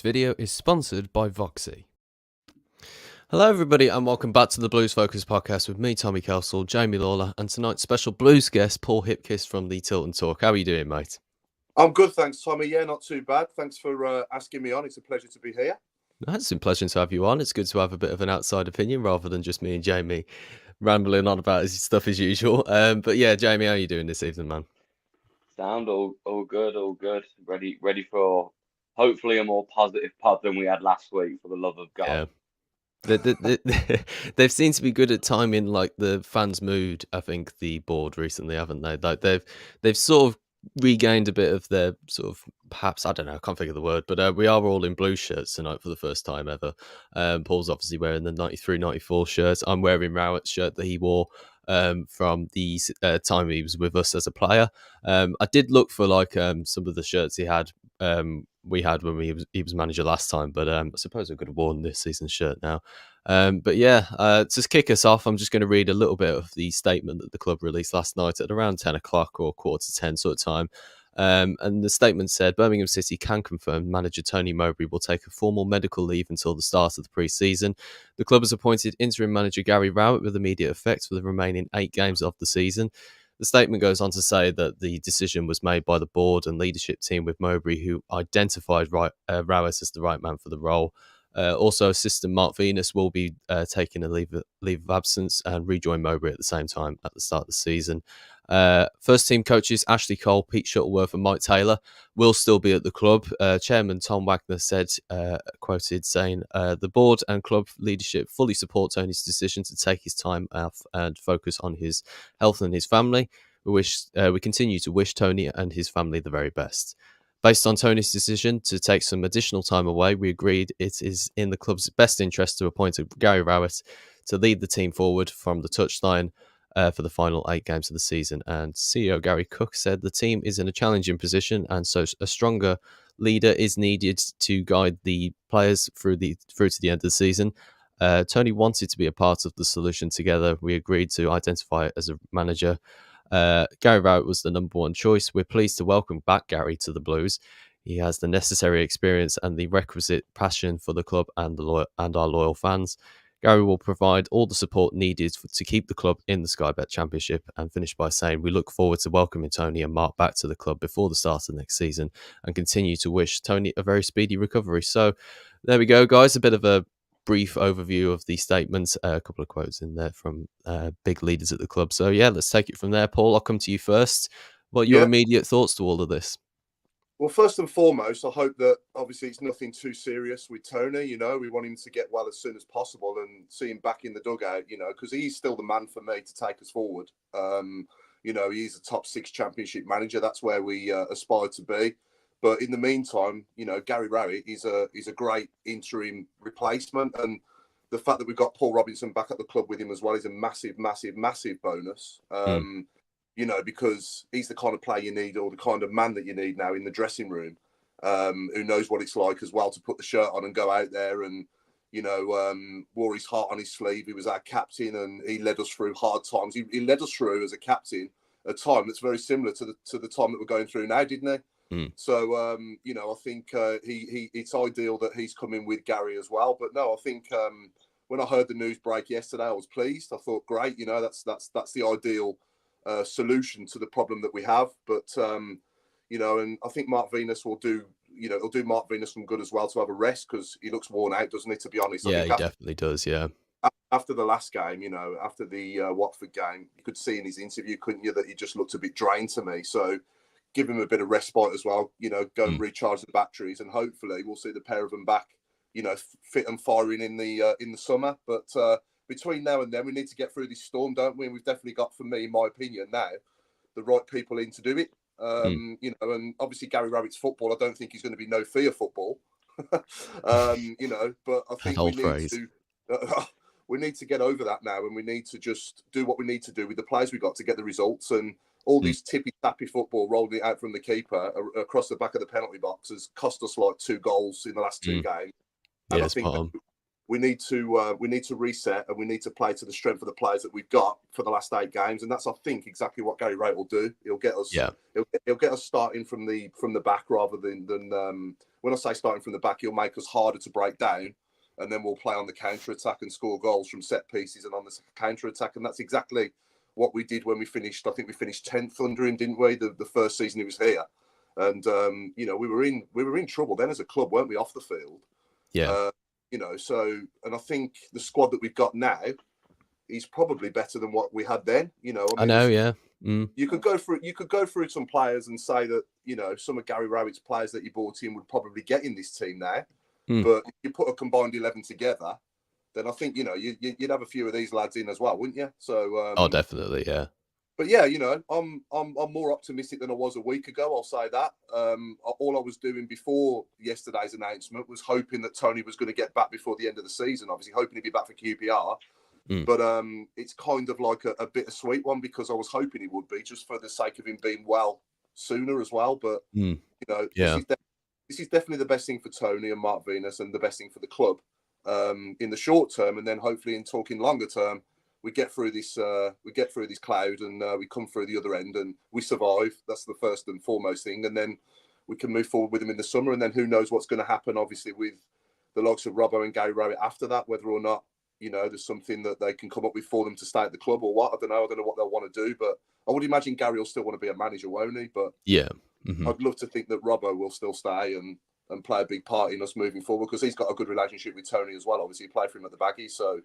video is sponsored by Voxy. Hello everybody and welcome back to the Blues Focus podcast with me, Tommy Kelsall, Jamie Lawler, and tonight's special blues guest, Paul Hipkiss from the Tilton Talk. How are you doing, mate? I'm good, thanks, Tommy. Yeah, not too bad. Thanks for asking me on. It's a pleasure to be here. It's a pleasure to have you on. It's good to have a bit of an outside opinion rather than just me and Jamie rambling on about his stuff as usual. But yeah, Jamie, how are you doing this evening, man? Sound all good. Ready for hopefully a more positive pod than we had last week, for the love of God. Yeah. They've seemed to be good at timing like the fans' mood. I think the board recently, haven't they? Like they've sort of regained a bit of their sort of, perhaps, I don't know, I can't think of the word, but we are all in blue shirts tonight for the first time ever. Paul's obviously wearing the 93-94 shirt. I'm wearing Rowett's shirt that he wore from the time he was with us as a player. I did look for like some of the shirts he had. We had when he was manager last time, but I suppose I could have worn this season's shirt now. But yeah, to kick us off, I'm just going to read a little bit of the statement that the club released last night at around 10 o'clock or 9:45 sort of time. And the statement said, Birmingham City can confirm manager Tony Mowbray will take a formal medical leave until the start of the pre-season. The club has appointed interim manager Gary Rowett with immediate effect for the remaining 8 games of the season. The statement goes on to say that the decision was made by the board and leadership team with Mowbray, who identified Rowett as the right man for the role. Also, assistant Mark Venus will be taking a leave of absence and rejoin Mowbray at the same time at the start of the season. First team coaches Ashley Cole, Pete Shuttleworth and Mike Taylor will still be at the club. Chairman Tom Wagner said, quoted, saying, the board and club leadership fully support Tony's decision to take his time off and focus on his health and his family. We continue to wish Tony and his family the very best. Based on Tony's decision to take some additional time away, we agreed it is in the club's best interest to appoint Gary Rowett to lead the team forward from the touchline for the final 8 games of the season. And CEO Gary Cook said the team is in a challenging position, and so a stronger leader is needed to guide the players through to the end of the season. Tony wanted to be a part of the solution together. We agreed to identify it as a manager. Gary Rowett was the number one choice. We're pleased to welcome back Gary to the Blues. He has the necessary experience and the requisite passion for the club and our loyal fans. Gary will provide all the support needed to keep the club in the Sky Bet Championship, and finish by saying we look forward to welcoming Tony and Mark back to the club before the start of next season and continue to wish Tony a very speedy recovery. So there we go, guys. A bit of a brief overview of the statements, a couple of quotes in there from big leaders at the club. So yeah, let's take it from there. Paul, I'll come to you first. What are your immediate thoughts to all of this? Well, first and foremost, I hope that obviously it's nothing too serious with Tony. You know, we want him to get well as soon as possible and see him back in the dugout, you know, because he's still the man for me to take us forward. You know, he's a top 6 championship manager. That's where we aspire to be. But in the meantime, you know, Gary Rowett is a great interim replacement. And the fact that we've got Paul Robinson back at the club with him as well is a massive, massive, massive bonus. You know, because he's the kind of player you need, or the kind of man that you need now in the dressing room, who knows what it's like as well to put the shirt on and go out there and, you know, wore his heart on his sleeve. He was our captain and he led us through hard times. He led us through as a captain a time that's very similar to the time that we're going through now, didn't he? So, you know, I think it's ideal that he's coming with Gary as well. But no, I think when I heard the news break yesterday, I was pleased. I thought, great, you know, that's the ideal solution to the problem that we have. But you know, and I think Mark Venus will do, you know, it'll do Mark Venus some good as well to have a rest, because he looks worn out, doesn't he, to be honest? Yeah, he definitely does, yeah. After the last game, you know, after the Watford game, you could see in his interview, couldn't you, that he just looked a bit drained to me. So give him a bit of respite as well, you know, go and recharge the batteries, and hopefully we'll see the pair of them back, you know, fit and firing in the summer. But between now and then, we need to get through this storm, don't we? And we've definitely got, for me, in my opinion, now, the right people in to do it. You know, and obviously Gary Rowett's football, I don't think he's going to be no fear football. You know, but I think we need to get over that now, and we need to just do what we need to do with the players we got to get the results. And all this tippy-tappy football, rolling it out from the keeper across the back of the penalty box, has cost us like 2 goals in the last 2 games. And I think we need to reset, and we need to play to the strength of the players that we've got for the last 8 games, and that's, I think, exactly what Gary Rowett will do. He'll get us, he'll get us starting from the back rather than when I say starting from the back, he'll make us harder to break down, and then we'll play on the counter attack and score goals from set pieces and on the counter attack, and that's exactly what we did when we finished. I think we finished 10th under him, didn't we? The first season he was here, and we were in trouble then as a club, weren't we, off the field? Yeah. So, and I think the squad that we've got now is probably better than what we had then. I know, yeah. You could go through some players and say that some of Gary Rowett's players that you brought in would probably get in this team now. But if you put a combined 11 together, then I think you'd have a few of these lads in as well, wouldn't you? So oh, definitely, yeah. But yeah, I'm more optimistic than I was a week ago. I'll say that. All I was doing before yesterday's announcement was hoping that Tony was going to get back before the end of the season. Obviously, hoping he'd be back for QPR. But it's kind of like a bittersweet one, because I was hoping he would be, just for the sake of him being well sooner as well. But this is definitely the best thing for Tony and Mark Venus, and the best thing for the club in the short term, and then hopefully in talking longer term, we get through this cloud, and we come through the other end, and we survive. That's the first and foremost thing, and then we can move forward with him in the summer, and then who knows what's going to happen, obviously, with the likes of Robbo and Gary Rowett after that, whether or not there's something that they can come up with for them to stay at the club or what. I don't know what they'll want to do, but I would imagine Gary will still want to be a manager, won't he? But yeah, I'd love to think that Robbo will still stay and play a big part in us moving forward, because he's got a good relationship with Tony as well. Obviously, he played for him at the Baggies, so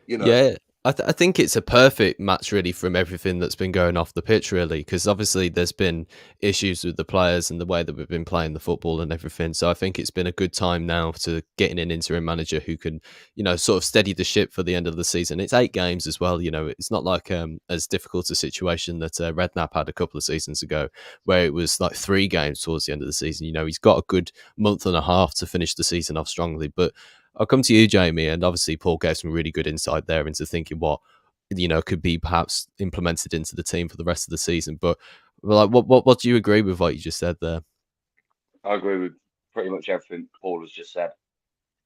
yeah. I think it's a perfect match, really, from everything that's been going off the pitch, really, because obviously there's been issues with the players and the way that we've been playing the football and everything. So I think it's been a good time now to get in an interim manager who can, sort of steady the ship for the end of the season. It's 8 games as well. It's not like as difficult a situation that Redknapp had a couple of seasons ago, where it was like 3 games towards the end of the season. He's got a good month and a half to finish the season off strongly, but I'll come to you, Jamie, and obviously Paul gave some really good insight there into thinking what could be perhaps implemented into the team for the rest of the season. But like, what do you agree with what you just said there? I agree with pretty much everything Paul has just said,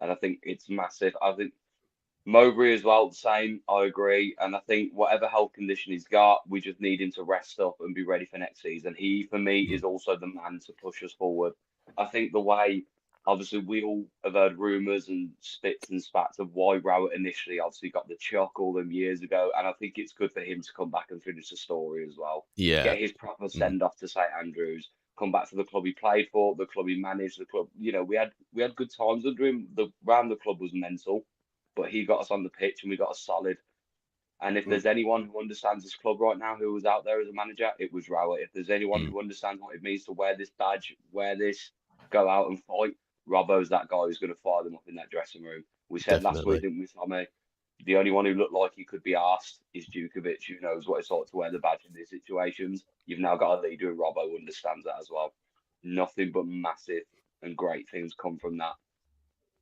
and I think it's massive. I think Mowbray as well, the same. I agree, and I think whatever health condition he's got, we just need him to rest up and be ready for next season. He, for me, is also the man to push us forward. I think the way. Obviously, we all have heard rumours and spits and spats of why Rowett initially obviously got the chuck all them years ago. And I think it's good for him to come back and finish the story as well. Yeah. Get his proper send-off to St Andrews, come back to the club he played for, the club he managed, the club. We had good times under him. Round the club was mental, but he got us on the pitch and we got us solid. And if there's anyone who understands this club right now who was out there as a manager, it was Rowett. If there's anyone who understands what it means to wear this badge, go out and fight, Robbo's that guy who's going to fire them up in that dressing room. We said last week, didn't we, Tommy? The only one who looked like he could be asked is Djukovic, who knows what it's like to wear the badge in these situations. You've now got a leader in Robbo who understands that as well. Nothing but massive and great things come from that.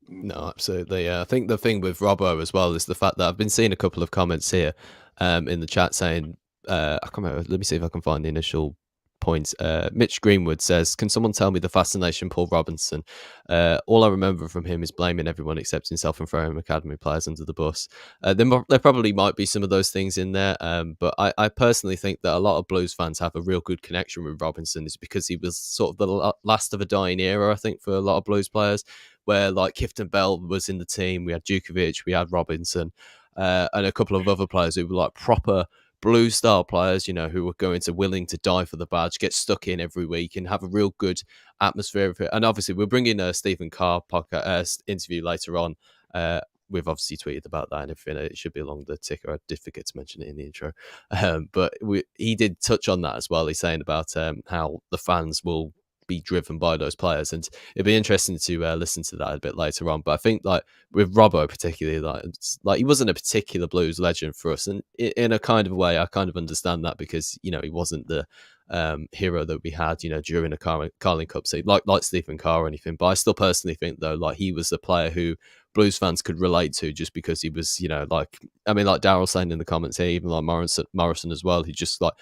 No, absolutely. I think the thing with Robbo as well is the fact that I've been seeing a couple of comments here in the chat saying, I can't remember, let me see if I can find the initial points. Mitch Greenwood says, can someone tell me the fascination Paul Robinson? All I remember from him is blaming everyone except himself and throwing academy players under the bus. There probably might be some of those things in there, but I personally think that a lot of Blues fans have a real good connection with Robinson. Is because he was sort of the last of a dying era, I think, for a lot of Blues players, where like Kifton Bell was in the team, we had Djukovic, we had Robinson, and a couple of other players who were like proper Blue style players, who were willing to die for the badge, get stuck in every week and have a real good atmosphere of it. And obviously we're bringing a Stephen Carr podcast interview later on. We've obviously tweeted about that and everything. It should be along the ticker. I did forget to mention it in the intro. But he did touch on that as well. He's saying about how the fans will be driven by those players, and it'd be interesting to listen to that a bit later on. But I think like with Robbo particularly, like he wasn't a particular Blues legend for us, and in a kind of way I kind of understand that, because he wasn't the hero that we had during a Carling Cup season like Stephen Carr or anything. But I still personally think though, like, he was a player who Blues fans could relate to, just because he was like Daryl saying in the comments here, even like Morrison as well, he just like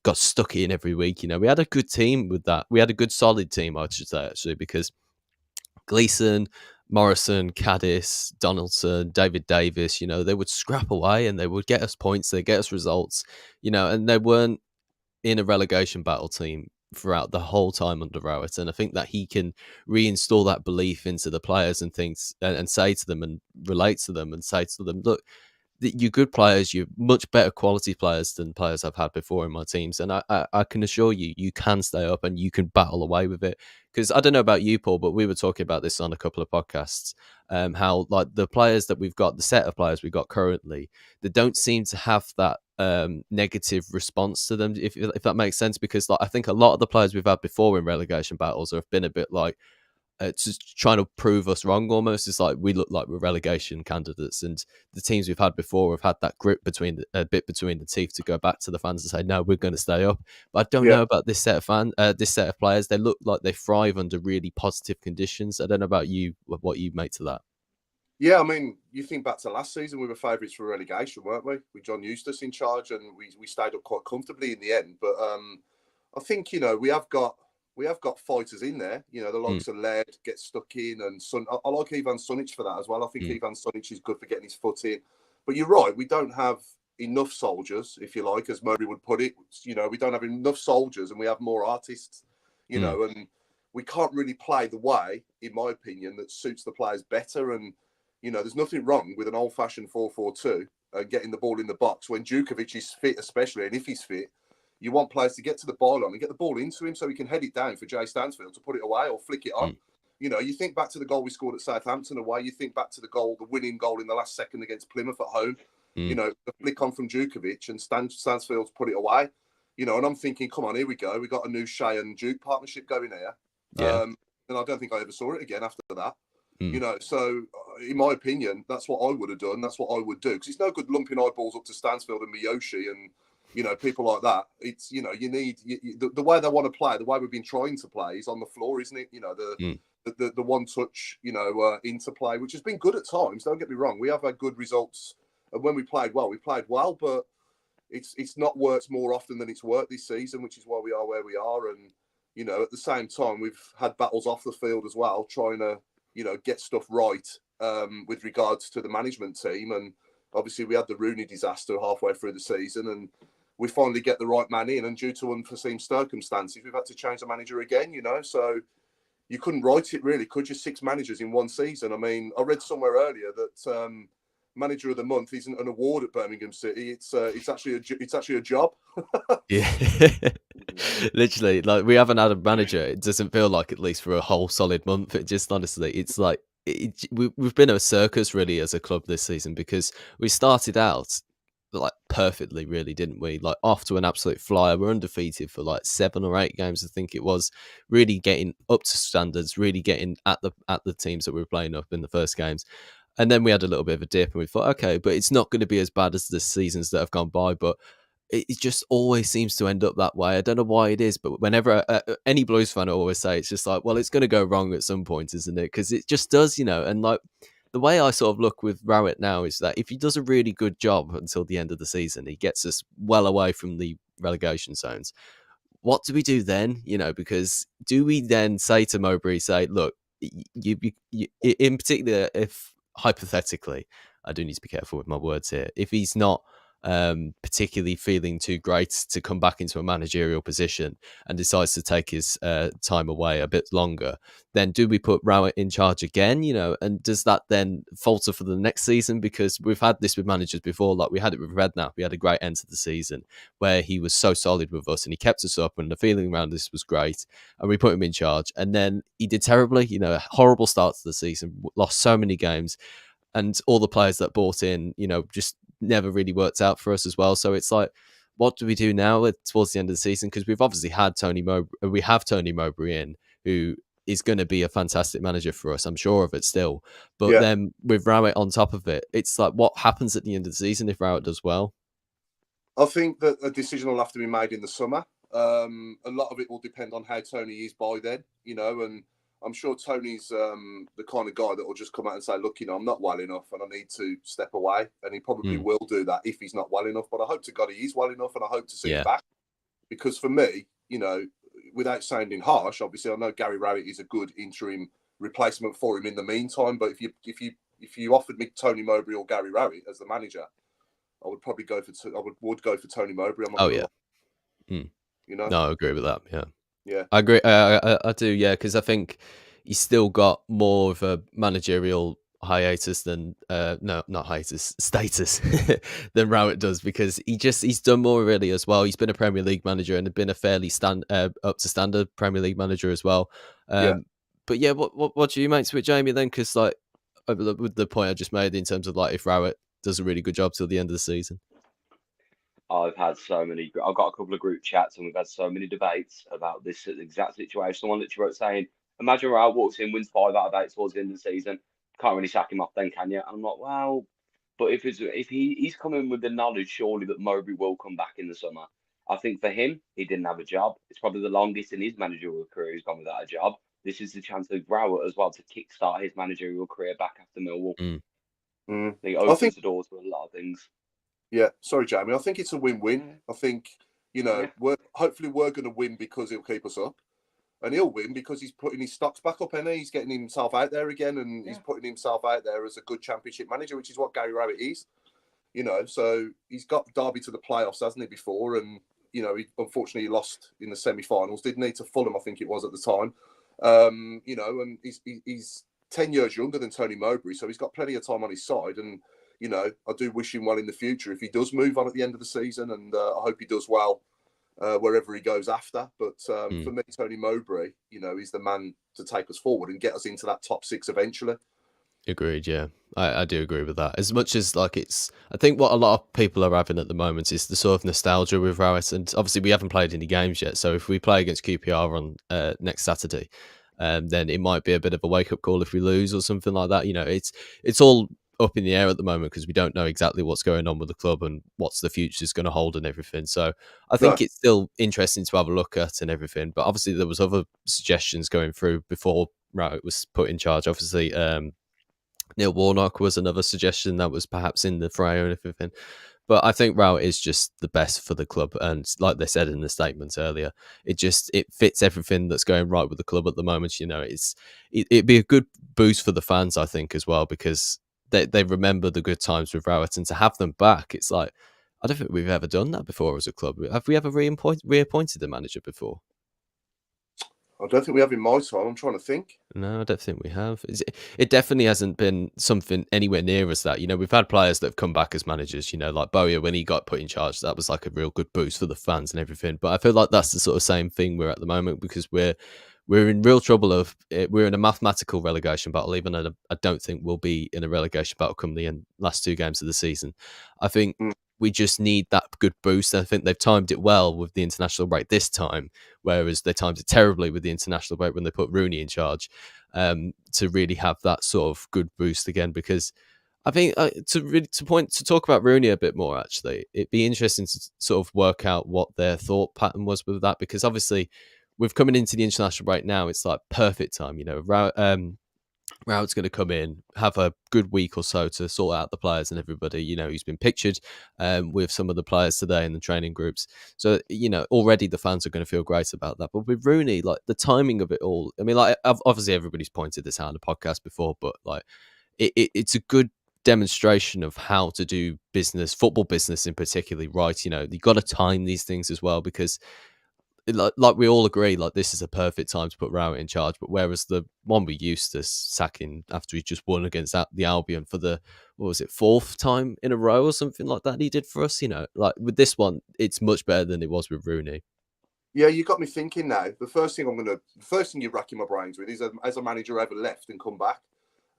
got stuck in every week. We had a good team with that. We had a good solid team, I should say, actually, because Gleeson, Morrison, Caddis, Donaldson, David Davis, they would scrap away and they would get us points, they get us results, and they weren't in a relegation battle team throughout the whole time under Rowett. And I think that he can reinstall that belief into the players and things and say to them and relate to them and say to them, look, you're good players, you're much better quality players than players I've had before in my teams. And I can assure you, you can stay up and you can battle away with it. Because I don't know about you, Paul, but we were talking about this on a couple of podcasts, how like the players that we've got, the set of players we've got currently, they don't seem to have that negative response to them, if that makes sense. Because like, I think a lot of the players we've had before in relegation battles have been a bit like, just trying to prove us wrong almost. It's like we look like we're relegation candidates, and the teams we've had before have had that grip between a bit between the teeth to go back to the fans and say, no, we're going to stay up. But I don't know about this set of players. They look like they thrive under really positive conditions. I don't know about you, what you make to that. Yeah, I mean, you think back to last season, we were favourites for relegation, weren't we? With John Eustace in charge, and we stayed up quite comfortably in the end. But I think we have got fighters in there. The likes of Laird get stuck in, and I like Ivan Sunic for that as well. I think Ivan Sunic is good for getting his foot in. But you're right, we don't have enough soldiers, if you like, as Mowbray would put it. We don't have enough soldiers, and we have more artists. And we can't really play the way, in my opinion, that suits the players better. And there's nothing wrong with an old-fashioned 4-4-2 and getting the ball in the box when Djukovic is fit, especially, and if he's fit. You want players to get to the byline and get the ball into him so he can head it down for Jay Stansfield to put it away or flick it on. You think back to the goal we scored at Southampton away. You think back to the winning goal in the last second against Plymouth at home. The flick on from Djukovic and Stansfield's put it away. And I'm thinking, come on, here we go. We got a new Shea and Duke partnership going here. And I don't think I ever saw it again after that. So in my opinion, that's what I would have done. That's what I would do. Because it's no good lumping eyeballs up to Stansfield and Miyoshi and, people like that. It's, you need the way they want to play, the way we've been trying to play is on the floor, isn't it? The one touch, interplay, which has been good at times. Don't get me wrong. We have had good results. And when we played well, but it's not worked more often than it's worked this season, which is why we are where we are. And, at the same time, we've had battles off the field as well, trying to, get stuff right with regards to the management team. And obviously we had the Rooney disaster halfway through the season, and we finally get the right man in. And due to unforeseen circumstances, we've had to change the manager again, So you couldn't write it really, could you? 6 managers in one season. I mean, I read somewhere earlier that Manager of the Month isn't an award at Birmingham City. It's actually a job. Yeah. Literally, like, we haven't had a manager. It doesn't feel like, at least for a whole solid month. It just, honestly, it's like we've been a circus really as a club this season, because we started out like perfectly, really, didn't we? Like, off to an absolute flyer. We're undefeated for like 7 or 8 games, I think it was. Really getting up to standards, really getting at the teams that we were playing up in the first games. And then we had a little bit of a dip, and we thought, okay, but it's not going to be as bad as the seasons that have gone by. But it just always seems to end up that way. I don't know why it is, but whenever any Blues fan always say, it's just like, well, it's going to go wrong at some point, isn't it? Because it just does, And like, the way I sort of look with Rowett now is that if he does a really good job until the end of the season, he gets us well away from the relegation zones. What do we do then? Because do we then say to Mowbray, look, you in particular, if hypothetically, I do need to be careful with my words here, if he's not particularly feeling too great to come back into a managerial position and decides to take his time away a bit longer, then do we put Rowett in charge again? And does that then falter for the next season? Because we've had this with managers before, like we had it with Redknapp. We had a great end to the season where he was so solid with us and he kept us up and the feeling around this was great, and we put him in charge, and then he did terribly, a horrible start to the season, lost so many games, and all the players that bought in, just never really worked out for us as well. So it's like, what do we do now towards the end of the season? Because we've obviously had Tony Mowbray in, who is going to be a fantastic manager for us. I'm sure of it still. But then with Rowett on top of it, it's like, what happens at the end of the season if Rowett does well? I think that a decision will have to be made in the summer. A lot of it will depend on how Tony is by then, and I'm sure Tony's the kind of guy that will just come out and say, look, I'm not well enough and I need to step away. And he probably will do that if he's not well enough. But I hope to God he is well enough, and I hope to see him back. Because for me, without sounding harsh, obviously I know Gary Rowett is a good interim replacement for him in the meantime. But if you offered me Tony Mowbray or Gary Rowett as the manager, I would probably go for Tony Mowbray. I'm not Oh gonna yeah. lie, you know. No, I agree with that. Yeah. Yeah. I agree. I do, yeah, because I think he's still got more of a managerial hiatus than no, not hiatus, status than Rowett does, because he's done more really as well. He's been a Premier League manager and been a fairly up to standard Premier League manager as well. Yeah. But yeah, what do you make to it, Jamie? Then, because like with the point I just made in terms of like if Rowett does a really good job till the end of the season. I've had so many. I've got a couple of group chats, and we've had so many debates about this exact situation. Someone literally wrote saying, "Imagine Rowett walks in, wins 5 out of 8 towards the end of the season. Can't really sack him off, then, can you?" And I'm like, well, but if he's coming with the knowledge, surely that Mowbray will come back in the summer. I think for him, he didn't have a job. It's probably the longest in his managerial career he's gone without a job. This is the chance for Rowett as well to kickstart his managerial career back after Millwall. It I think opens the doors to a lot of things. Yeah, sorry, Jamie. I think it's a win-win. I think, Yeah. hopefully we're going to win because he'll keep us up, and he'll win because he's putting his stocks back up, and he's getting himself out there again, and he's putting himself out there as a good Championship manager, which is what Gary Rowett is. So he's got Derby to the playoffs, hasn't he, before? And unfortunately he lost in the semi-finals, didn't he, to Fulham, I think it was at the time. And he's 10 years younger than Tony Mowbray, so he's got plenty of time on his side, and I do wish him well in the future if he does move on at the end of the season, and I hope he does well wherever he goes after. But for me, Tony Mowbray, he's the man to take us forward and get us into that top 6 eventually. Agreed, yeah. I do agree with that. As much as like I think what a lot of people are having at the moment is the sort of nostalgia with Rowett, and obviously we haven't played any games yet. So if we play against QPR on next Saturday, then it might be a bit of a wake up call if we lose or something like that. It's all up in the air at the moment because we don't know exactly what's going on with the club and what's the future's going to hold and everything. So I think it's still interesting to have a look at and everything. But obviously there was other suggestions going through before Rowett was put in charge. Obviously, Neil Warnock was another suggestion that was perhaps in the fray and everything. But I think Rowett is just the best for the club. And like they said in the statements earlier, it fits everything that's going right with the club at the moment. It'd be a good boost for the fans, I think, as well, because they remember the good times with Rowett, and to have them back, it's like, I don't think we've ever done that before as a club. Have we ever reappointed a manager before? I don't think we have in my time. I'm trying to think. No, I don't think we have. It definitely hasn't been something anywhere near as that. We've had players that have come back as managers, like Bowyer when he got put in charge. That was like a real good boost for the fans and everything. But I feel like that's the sort of same thing we're at the moment, because we're in real trouble we're in a mathematical relegation battle, even though I don't think we'll be in a relegation battle come the last 2 games of the season. I think we just need that good boost. I think they've timed it well with the international break this time, whereas they timed it terribly with the international break when they put Rooney in charge, to really have that sort of good boost again. Because I think to talk about Rooney a bit more, actually, it'd be interesting to sort of work out what their thought pattern was with that, because obviously with coming into the international break now, it's like perfect time. Rowett's going to come in, have a good week or so to sort out the players and everybody. He's been pictured with some of the players today in the training groups. So, already the fans are going to feel great about that. But with Rooney, like the timing of it all, I mean, like obviously everybody's pointed this out on the podcast before, but like it's a good demonstration of how to do business, football business in particularly, right? You've got to time these things as well, because like we all agree, like this is a perfect time to put Rowett in charge. But whereas the one we used to sacking after he just won against the Albion for the, what was it, 4th time in a row or something like that he did for us, like with this one, it's much better than it was with Rooney. Yeah, you got me thinking now. The first thing you're racking my brains with is as a manager ever left and come back.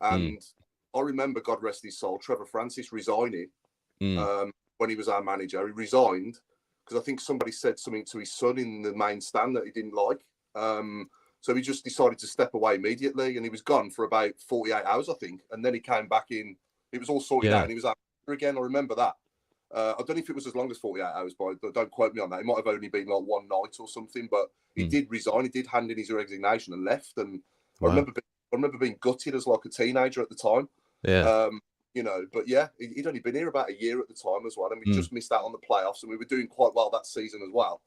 And I remember, God rest his soul, Trevor Francis resigning when he was our manager. He resigned because I think somebody said something to his son in the main stand that he didn't like. So he just decided to step away immediately, and he was gone for about 48 hours, I think. And then he came back in. It was all sorted out, and he was out again. I remember that. I don't know if it was as long as 48 hours, but don't quote me on that. It might have only been like one night or something, but he did resign. He did hand in his resignation and left. And I remember being gutted as like a teenager at the time. Yeah. But yeah, he'd only been here about a year at the time as well, and we just missed out on the playoffs, and we were doing quite well that season as well.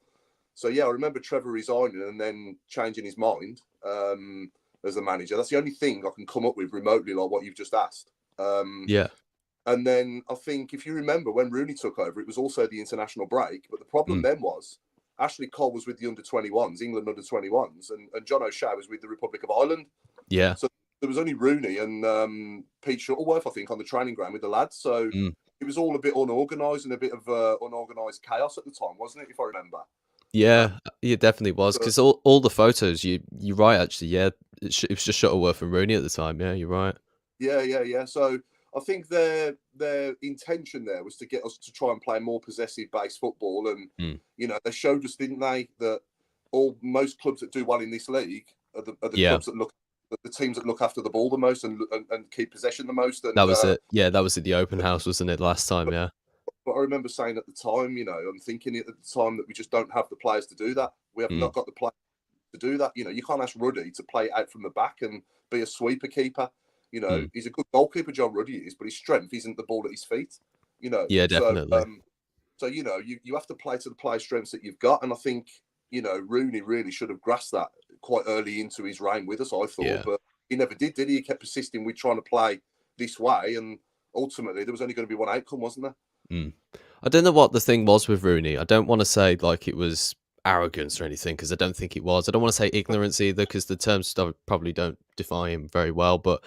So yeah, I remember Trevor resigning and then changing his mind. as a manager. That's the only thing I can come up with remotely, like what you've just asked. Yeah. And then I think if you remember when Rooney took over, it was also the international break. But the problem then was Ashley Cole was with the under-21s, England under-21s, and John O'Shea was with the Republic of Ireland. Yeah. So there was only Rooney and Pete Shuttleworth, I think, on the training ground with the lads. So it was all a bit unorganised and a bit of unorganised chaos at the time, wasn't it, if I remember? Yeah, it definitely was, because all the photos, you're right, actually, yeah, it was just Shuttleworth and Rooney at the time, yeah, you're right. Yeah. So I think their intention there was to get us to try and play more possessive-based football, and they showed us, didn't they, that most clubs that do well in this league are the clubs that look, the teams that look after the ball the most and keep possession the most. And that was it. Yeah, that was at the open house, wasn't it, last time? Yeah. But I remember saying at the time, I'm thinking at the time that we just don't have the players to do that. We have not got the players to do that. You can't ask Ruddy to play out from the back and be a sweeper keeper. He's a good goalkeeper, John Ruddy is, but his strength isn't the ball at his feet. Yeah, definitely. So you have to play to the players' strengths that you've got, and I think Rooney really should have grasped that quite early into his reign with us. I thought, but he never did he? He kept persisting with trying to play this way, and ultimately there was only going to be one outcome, wasn't there? I don't know what the thing was with Rooney. I don't want to say like it was arrogance or anything, because I don't think it was. I don't want to say ignorance either, because the terms probably don't define him very well. But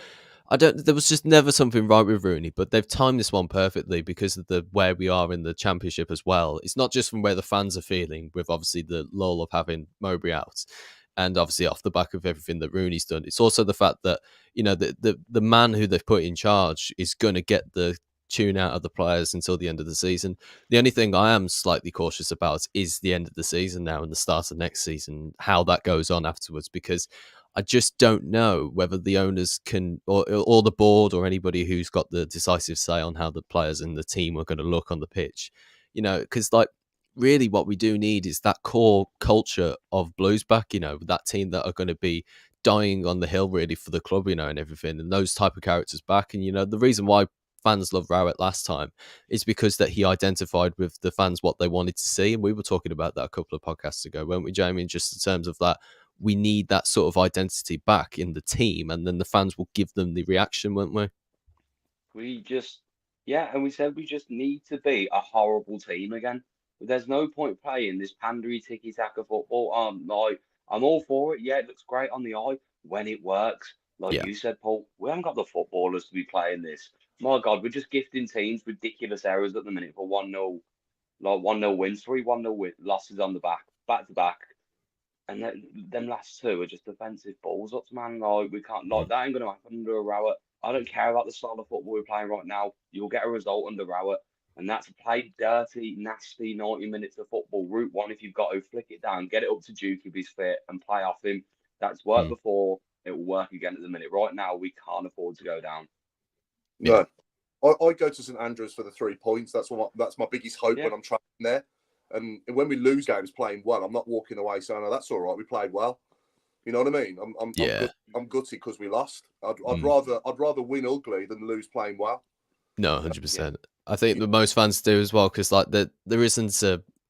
there was just never something right with Rooney. But they've timed this one perfectly because of where we are in the championship as well. It's not just from where the fans are feeling, with obviously the lull of having Mowbray out, and obviously off the back of everything that Rooney's done. It's also the fact that the man who they've put in charge is going to get the tune out of the players until the end of the season. The only thing I am slightly cautious about is the end of the season now and the start of next season, how that goes on afterwards, because I just don't know whether the owners can, or the board, or anybody who's got the decisive say on how the players and the team are going to look on the pitch. Because really what we do need is that core culture of Blues back, that team that are going to be dying on the hill really for the club, and everything, and those type of characters back. And the reason why fans loved Rowett last time is because that he identified with the fans what they wanted to see, and we were talking about that a couple of podcasts ago, weren't we, Jamie? Just in terms of that, we need that sort of identity back in the team, and then the fans will give them the reaction, won't we? And we said we just need to be a horrible team again. There's no point playing this pandery tiki-taka football. I'm all for it. Yeah, it looks great on the eye when it works. You said, Paul, we haven't got the footballers to be playing this. My God, we're just gifting teams ridiculous errors at the minute for 1-0, 1-0 wins, 3-1-0 losses on the back to back. And them last two are just defensive balls ups, man. We can't, that ain't going to happen under a Rowett. I don't care about the style of football we're playing right now. You'll get a result under Rowett. And that's play dirty, nasty 90 minutes of football. Route one, if you've got to flick it down, get it up to Duke if he's fit and play off him. That's worked before. It will work again at the minute. Right now, we can't afford to go down. No. I go to St Andrews for the 3 points. That's my biggest hope when I'm traveling there. And when we lose games playing well, I'm not walking away saying, "Oh, that's all right. We played well." You know what I mean? I'm gutted because we lost. I'd rather win ugly than lose playing well. No, 100%. I think that most fans do as well, because there isn't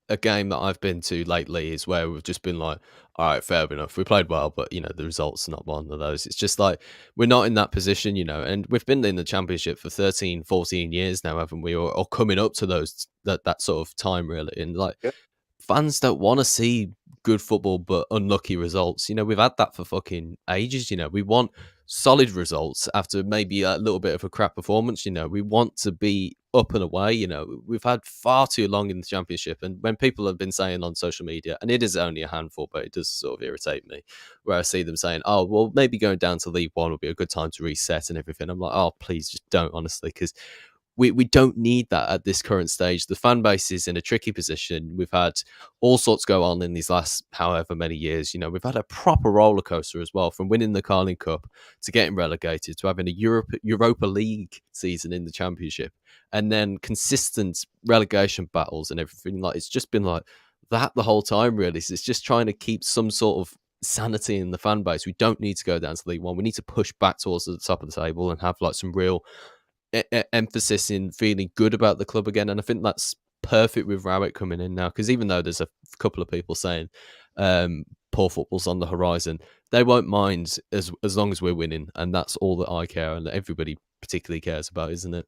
a game that I've been to lately is where we've just been like, all right, fair enough, we played well, but the results are not one of those. It's just like we're not in that position, and we've been in the championship for 13, 14 years now, haven't we? Or coming up to that sort of time, really. And fans don't want to see good football but unlucky results. We've had that for fucking ages. We want solid results after maybe a little bit of a crap performance. We want to be up and away. We've had far too long in the championship, and when people have been saying on social media, and it is only a handful, but it does sort of irritate me, where I see them saying, oh, well, maybe going down to League One will be a good time to reset and everything. I'm like, oh, please just don't, honestly, because we don't need that at this current stage. The fan base is in a tricky position. We've had all sorts go on in these last however many years. We've had a proper roller coaster as well, from winning the Carling Cup to getting relegated to having a Europa League season in the Championship, and then consistent relegation battles and everything. It's just been like that the whole time, really. So it's just trying to keep some sort of sanity in the fan base. We don't need to go down to League One. We need to push back towards the top of the table and have some real emphasis in feeling good about the club again. And I think that's perfect with Rowett coming in now, because even though there's a couple of people saying poor football's on the horizon. They won't mind as long as we're winning, and that's all that I care and that everybody particularly cares about, isn't it?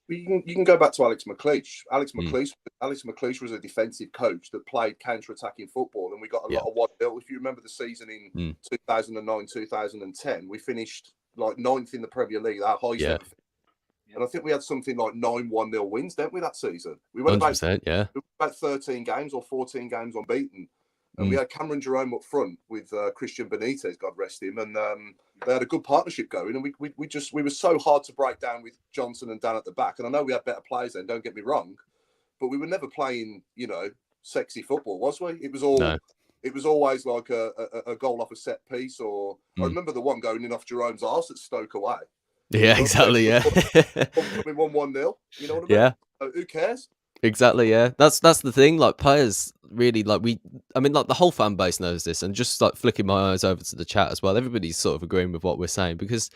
You can go back to Alex McLeish. Alex McLeish was a defensive coach that played counter-attacking football, and we got a lot of 1-0. If you remember the season in 2009, 2010, we finished like 9th in the Premier League, our highest ever. And I think we had something like 9 1-0 wins, didn't we, that season? We went about 13 games or 14 games unbeaten. And we had Cameron Jerome up front with Christian Benitez, God rest him, and they had a good partnership going. And we were so hard to break down with Johnson and Dan at the back. And I know we had better players then, don't get me wrong, but we were never playing, sexy football, was we? It was always like a goal off a set piece, or I remember the one going in off Jerome's arse at Stoke away. Yeah, exactly. Yeah, we won 1-0. You know what I mean? Yeah. Who cares? Exactly, yeah. That's the thing. Like players really like the whole fan base knows this, and just like flicking my eyes over to the chat as well. Everybody's sort of agreeing with what we're saying because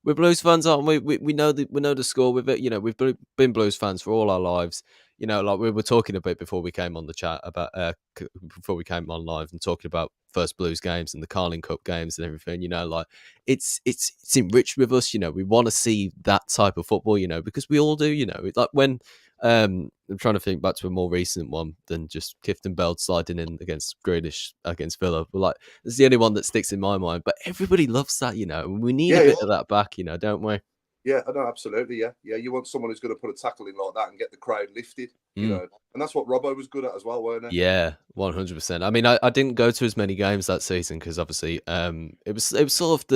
we're Blues fans, aren't we? We know the score with it. We've been Blues fans for all our lives. Like we were talking a bit before we came on the chat about before we came on live and talking about first Blues games and the Carling Cup games and everything. Like it's enriched with us. We want to see that type of football. Because we all do. Like when. I'm trying to think back to a more recent one than just Clifton Bell sliding in against Grealish against Villa. But like, it's the only one that sticks in my mind. But everybody loves that, and we need a bit of that back, don't we? Yeah, I know, absolutely. Yeah. You want someone who's going to put a tackle in like that and get the crowd lifted, and that's what Robbo was good at as well, weren't he? Yeah, 100%. I mean, I didn't go to as many games that season because obviously, it was sort of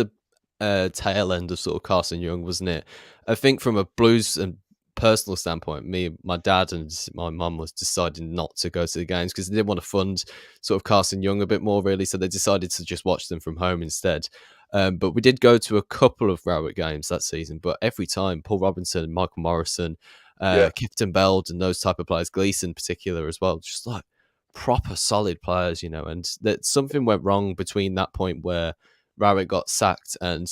the tail end of sort of Carson Young, wasn't it? I think from a Blues and personal standpoint, my dad and my mum was deciding not to go to the games because they didn't want to fund sort of Carson Young a bit more, really. So they decided to just watch them from home instead. But we did go to a couple of Rowett games that season. But every time, Paul Robinson, Michael Morrison, Clifton Beld, and those type of players, Gleeson in particular as well, just like proper solid players, and that something went wrong between that point where Rowett got sacked and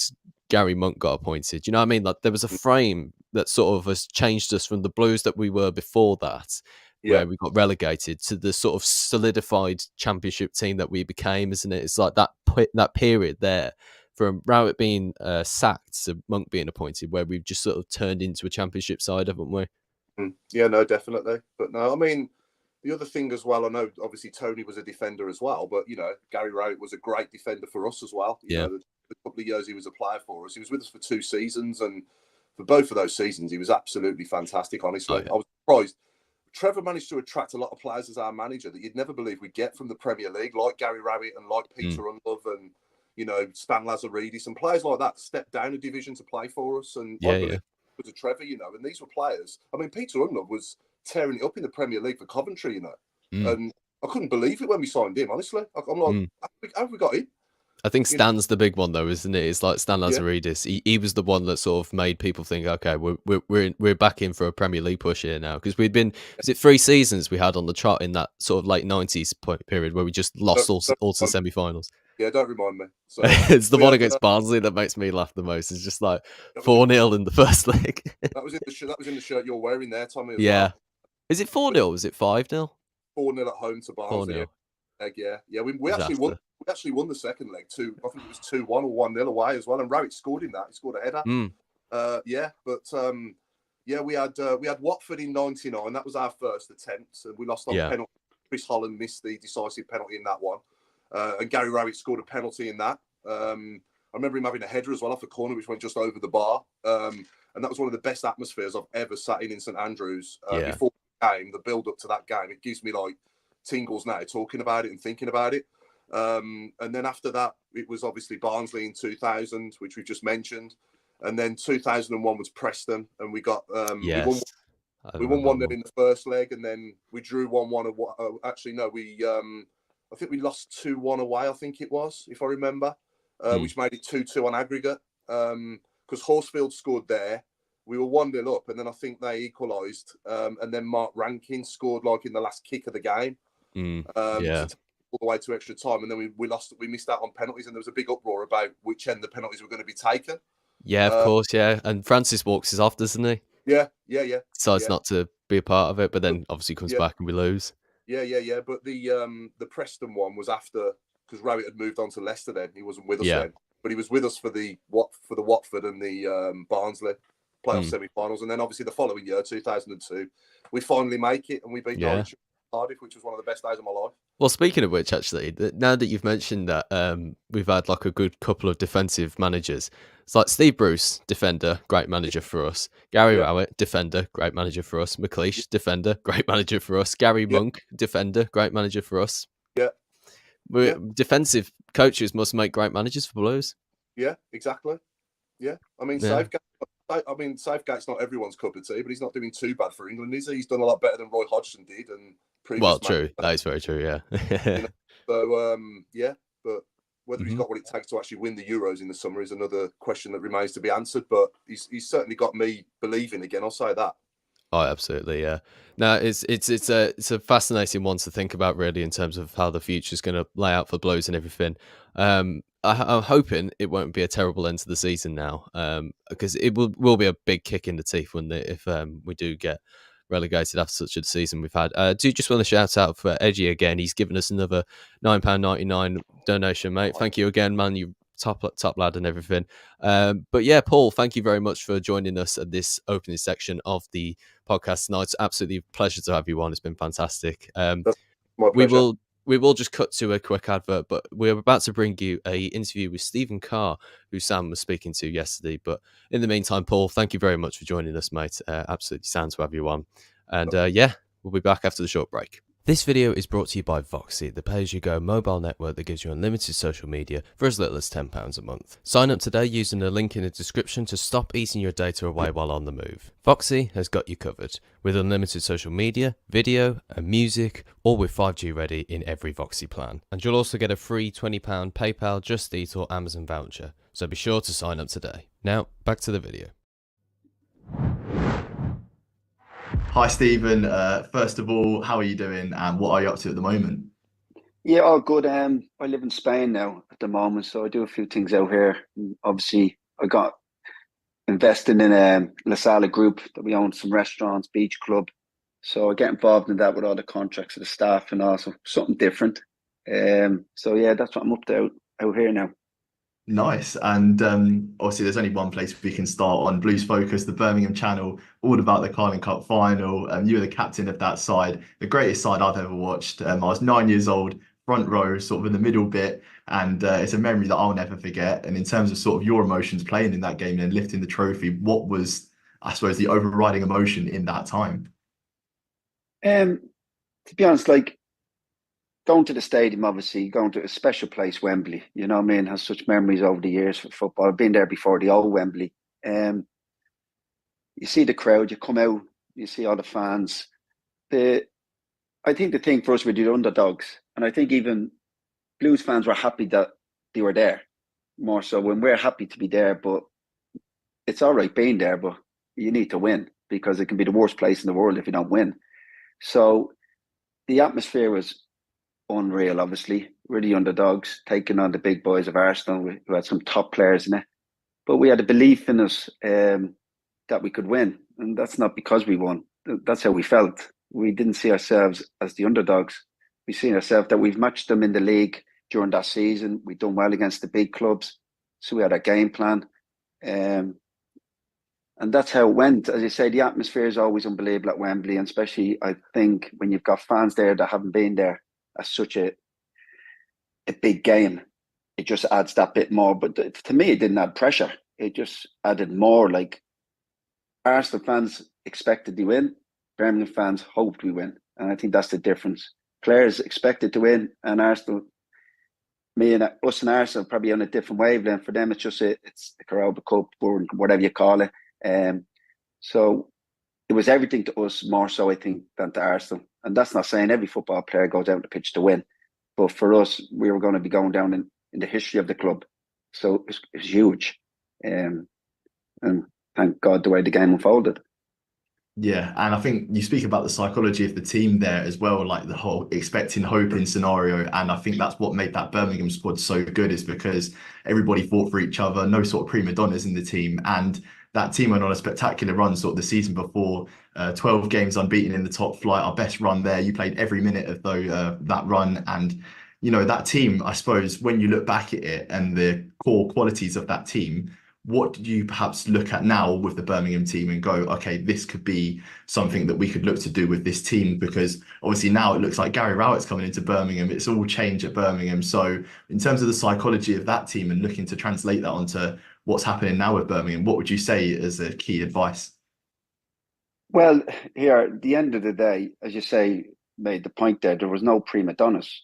Gary Monk got appointed. You know what I mean? Like there was a frame that sort of has changed us from the Blues that we were before that, where we got relegated, to the sort of solidified championship team that we became, isn't it? It's like that period there from Rowett being sacked to Monk being appointed, where we've just sort of turned into a championship side, haven't we? Yeah, no, definitely. But no, I mean, the other thing as well, I know obviously Tony was a defender as well, but Gary Rowett was a great defender for us as well. You know, the couple of years he was a player for us, he was with us for 2 seasons, and for both of those seasons, he was absolutely fantastic, honestly. I was surprised. Trevor managed to attract a lot of players as our manager that you'd never believe we'd get from the Premier League, like Gary Rowett and like Peter Unlove and, Stan Lazaridis and players like that stepped down a division to play for us. And I believe it was a Trevor, and these were players. I mean, Peter Unlove was tearing it up in the Premier League for Coventry, and I couldn't believe it when we signed him, honestly. I'm like, how have we got him? I think Stan's the big one though, isn't it? It's like Stan Lazaridis. He was the one that sort of made people think, okay, we're back in for a Premier League push here now, because we'd been, was it 3 seasons we had on the trot in that sort of late 90s period where we just lost all to semi-finals. Yeah, don't remind me. So, it's the one against Barnsley that makes me laugh the most. It's just like 4-0 in the first leg. that was in the shirt you're wearing there, Tommy. Well. Is it 4-0? Is it 5-0? 4-0 at home to Barnsley. 4-0. Yeah. We actually won. We actually won the second leg too. I think it was 2-1 or 1-0 away as well. And Rowett scored in that. He scored a header. We had Watford in '99. That was our first attempt, and we lost on penalty. Chris Holland missed the decisive penalty in that one, and Gary Rowett scored a penalty in that. I remember him having a header as well off the corner, which went just over the bar. And that was one of the best atmospheres I've ever sat in St Andrews. Before the game, the build up to that game, it gives me like tingles now talking about it and thinking about it. And then after that, it was obviously Barnsley in 2000, which we've just mentioned. And then 2001 was Preston, and we got we won 1-0 in the first leg, and then we drew 1-1. I think we lost 2-1 away. I think it was, if I remember, which made it 2-2 on aggregate. Because Horsfield scored there, we were 1-0 up, and then I think they equalised, and then Mark Rankin scored like in the last kick of the game. All the way to extra time, and then we lost. We missed out on penalties, and there was a big uproar about which end the penalties were going to be taken. Yeah, of course, yeah. And Francis walks us off, doesn't he? Yeah. Decides not to be a part of it, but then obviously comes back and we lose. Yeah. But the Preston one was after, because Rowett had moved on to Leicester then. He wasn't with us then. But he was with us for the Watford and the Barnsley playoff semi-finals. And then obviously the following year, 2002, we finally make it and we beat Norwich Cardiff, which was one of the best days of my life. Well, speaking of which, actually, now that you've mentioned that, we've had like a good couple of defensive managers. It's like Steve Bruce, defender, great manager for us. Gary Rowett, defender, great manager for us. McLeish, defender, great manager for us. Gary Monk, defender, great manager for us. Defensive coaches must make great managers for Blues. Yeah, exactly. Yeah, I mean, Southgate's not everyone's cup of tea, but he's not doing too bad for England, is he? He's done a lot better than Roy Hodgson did, and true. That is very true. Yeah. So but whether he's got what it takes to actually win the Euros in the summer is another question that remains to be answered. But he's certainly got me believing again. I'll say that. Oh, absolutely, yeah. No, it's a fascinating one to think about, really, in terms of how the future is going to lay out for Blues and everything. I'm hoping it won't be a terrible end to the season now, because it will be a big kick in the teeth if we do get relegated after such a season we've had. Do just want to shout out for Edgy again. He's given us another £9.99 donation, mate. Thank you again, man. You top lad and everything. But yeah, Paul, thank you very much for joining us at this opening section of the podcast tonight. It's absolutely a pleasure to have you on. It's been fantastic. That's my pleasure. We will just cut to a quick advert, but we're about to bring you a interview with Stephen Carr, who Sam was speaking to yesterday. But in the meantime, Paul, thank you very much for joining us, mate. Absolutely sound to have you on. And we'll be back after the short break. This video is brought to you by Voxy, the pay-as-you-go mobile network that gives you unlimited social media for as little as £10 a month. Sign up today using the link in the description to stop eating your data away while on the move. Voxy has got you covered, with unlimited social media, video and music, all with 5G ready in every Voxy plan. And you'll also get a free £20 PayPal, Just Eat or Amazon voucher, so be sure to sign up today. Now, back to the video. Hi, Stephen. First of all, how are you doing and what are you up to at the moment? Yeah, all good. I live in Spain now at the moment, so I do a few things out here. Obviously, I got invested in La Sala Group that we own some restaurants, beach club. So I get involved in that with all the contracts of the staff and also something different. So yeah, that's what I'm up to out here now. Nice. And obviously there's only one place we can start on, Blues Focus, the Birmingham channel, all about the Carling Cup final. You were the captain of that side, the greatest side I've ever watched. I was 9 years old, front row, sort of in the middle bit, and it's a memory that I'll never forget. And in terms of sort of your emotions playing in that game and lifting the trophy, what was, I suppose, the overriding emotion in that time? To be honest, like, going to the stadium, obviously, going to a special place, Wembley, you know what I mean, has such memories over the years for football. I've been there before, the old Wembley. You see the crowd, you come out, you see all the fans. I think the thing for us, we're the underdogs. And I think even Blues fans were happy that they were there, more so when we're happy to be there. But it's all right being there, but you need to win, because it can be the worst place in the world if you don't win. So the atmosphere was unreal. Obviously, we're the underdogs taking on the big boys of Arsenal, who had some top players in it, but we had a belief in us that we could win, and that's not because we won. That's how we felt. We didn't see ourselves as the underdogs. We seen ourselves that we've matched them in the league during that season. We've done well against the big clubs, so we had a game plan, and that's how it went. As you say, the atmosphere is always unbelievable at Wembley, and especially I think when you've got fans there that haven't been there as such a big game, it just adds that bit more. But to me, it didn't add pressure. It just added more. Like, Arsenal fans expected to win, Birmingham fans hoped we win, and I think that's the difference. Players expected to win, and Arsenal, us and Arsenal probably on a different wavelength. For them, it's just it's the Carabao Cup or whatever you call it. So it was everything to us more so, I think, than to Arsenal. And that's not saying every football player goes out on the pitch to win. But for us, we were going to be going down in the history of the club. So it's huge. And thank God the way the game unfolded. Yeah, and I think you speak about the psychology of the team there as well, like the whole expecting, hoping scenario. And I think that's what made that Birmingham squad so good, is because everybody fought for each other, no sort of prima donnas in the team. And that team went on a spectacular run sort of the season before, 12 games unbeaten in the top flight, our best run there. You played every minute of that run. And, you know, that team, I suppose, when you look back at it and the core qualities of that team, what do you perhaps look at now with the Birmingham team and go, okay, this could be something that we could look to do with this team? Because obviously now it looks like Gary Rowett's coming into Birmingham. It's all change at Birmingham. So in terms of the psychology of that team and looking to translate that onto what's happening now with Birmingham, what would you say as a key advice? Well, here, at the end of the day, as you say, made the point there was no prima donnas.